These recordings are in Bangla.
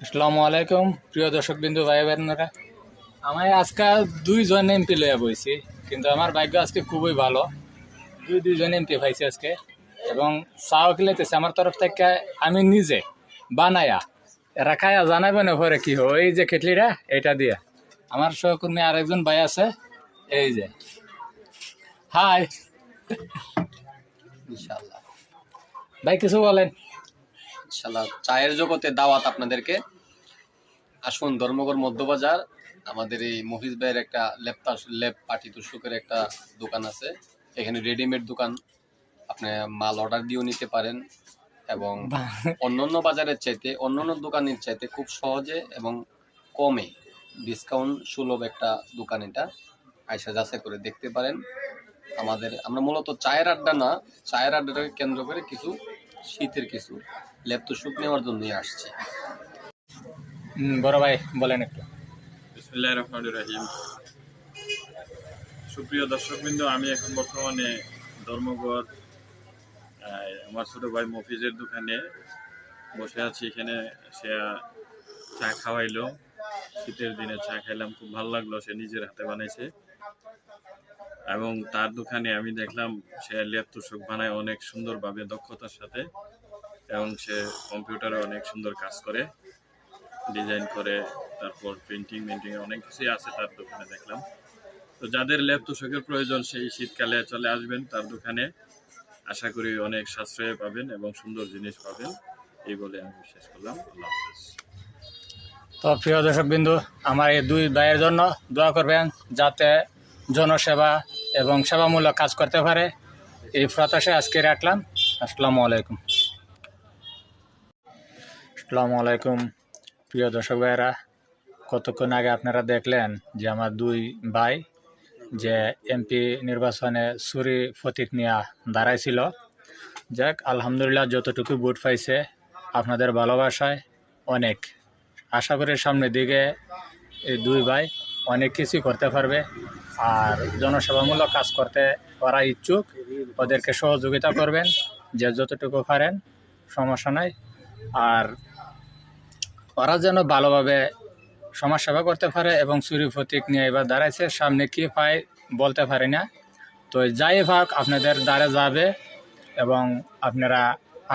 আসসালামু আলাইকুম প্রিয় দর্শক বিন্দু ভাই বোনেরা। আমি আজকে দুইজন এমপি লইয়া বইছি, কিন্তু আমার ভাগ্য আজকে খুবই ভালো। দুইজন এমপি পাইছি আজকে, এবং চাও খেলাইতেছে আমার তরফ থেকে। আমি নিজে বানায়া রাখায়া জানাবেন পরে কি হয়। এই যে কেটলিটা এটা দিয়া আমার সহকর্মী আরেকজন ভাই আছে, এই যে হাই ইনশাআল্লাহ। ভাই কিছু বলেন। ইনশাআল্লাহ চায়ের জগতে দাওয়াত আপনাদেরকে। আসুন ধর্মগড় মধ্যবাজার, আমাদের এই মফিজ ভাইয়ের একটা লেপ পাটি তুষকের একটা দোকান আছে। এখানে রেডিমেড দোকান, আপনি মাল অর্ডার দিয়েও নিতে পারেন এবং অন্যান্য বাজারের চাইতে অন্যান্য দোকানের চাইতে খুব সহজে এবং কমে ডিসকাউন্ট সুলভ একটা দোকান। এটা আয়সা যাচাই করে দেখতে পারেন। আমরা মূলত চায়ের আড্ডা না, চায়ের আড্ডাটাকে কেন্দ্র করে কিছু শীতের কিছু লেপ তুষক নেওয়ার জন্যই আসছে। বড় ভাই বলেন একটু। বিসমিল্লাহির রহমানির রহিম। সুপ্রিয় দর্শকবৃন্দ, আমি এখন বর্তমানে ধর্মগড় আমার ছোট ভাই মফিজের দোকানে বসে আছি। এখানে সে চা খাওয়াইলো, শীতের দিনে চা খাইলাম, খুব ভালো লাগলো। সে নিজের হাতে বানাইছে এবং তার দোকানে আমি দেখলাম সে লেপ তুষক বানায় অনেক সুন্দরভাবে, দক্ষতার সাথে, এবং সে কম্পিউটারে অনেক সুন্দর কাজ করে, ডিজাইন করে, তারপর প্রিন্টিং অনেক কিছুই আছে তার দোকানে দেখলাম। তো যাদের লেপ তুষকের প্রয়োজন সেই শীতকালে চলে আসবেন তার দোকানে। আশা করি অনেক সাশ্রয় পাবেন এবং সুন্দর জিনিস পাবেন। এই বলে আমি শেষ করলাম। আল্লাহ হাফেজ। তো প্রিয় দর্শক বিন্দু, আমার এই দুই ভাইয়ের জন্য দোয়া করবেন, যাতে জনসেবা এবং সেবামূলক কাজ করতে পারে। এই প্রত্যাশায় আজকে রাখলাম। আসসালামু আলাইকুম। আসসালামু আলাইকুম প্রিয় দর্শক ভাইয়েরা। কতক্ষণ আগে আপনারা দেখলেন যে আমার দুই ভাই যে এমপি নির্বাচনে চুরি প্রতীক নিয়ে দাঁড়াইছিল। যাক, আলহামদুলিল্লাহ যতটুকু ভোট পাইছে আপনাদের ভালোবাসায় অনেক। আশা করি সামনের দিকে এই দুই ভাই অনেক কিছু করতে পারবে, আর জনসেবামূলক কাজ করতে ওরা ইচ্ছুক। ওদেরকে সহযোগিতা করবেন যে যতটুকু পারেন, সমস্যা নাই। আর ওরা যেন ভালোভাবে সমাজসেবা করতে পারে, এবং চুরি প্রতীক নিয়ে এবার দাঁড়াইছে। সামনে কি পায় বলতে পারি না, তো যাই হোক আপনাদের দ্বারে যাবে, এবং আপনারা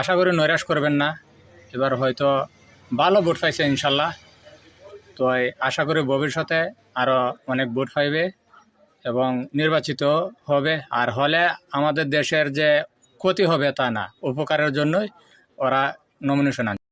আশা করি নৈরাশ করবেন না। এবার হয়তো ভালো ভোট পাইছে ইনশাল্লাহ, তো আশা করি ভবিষ্যতে আরও অনেক ভোট পাইবে এবং নির্বাচিত হবে। আর হলে আমাদের দেশের যে ক্ষতি হবে তা না, উপকারের জন্যই ওরা নমিনেশন আনবে।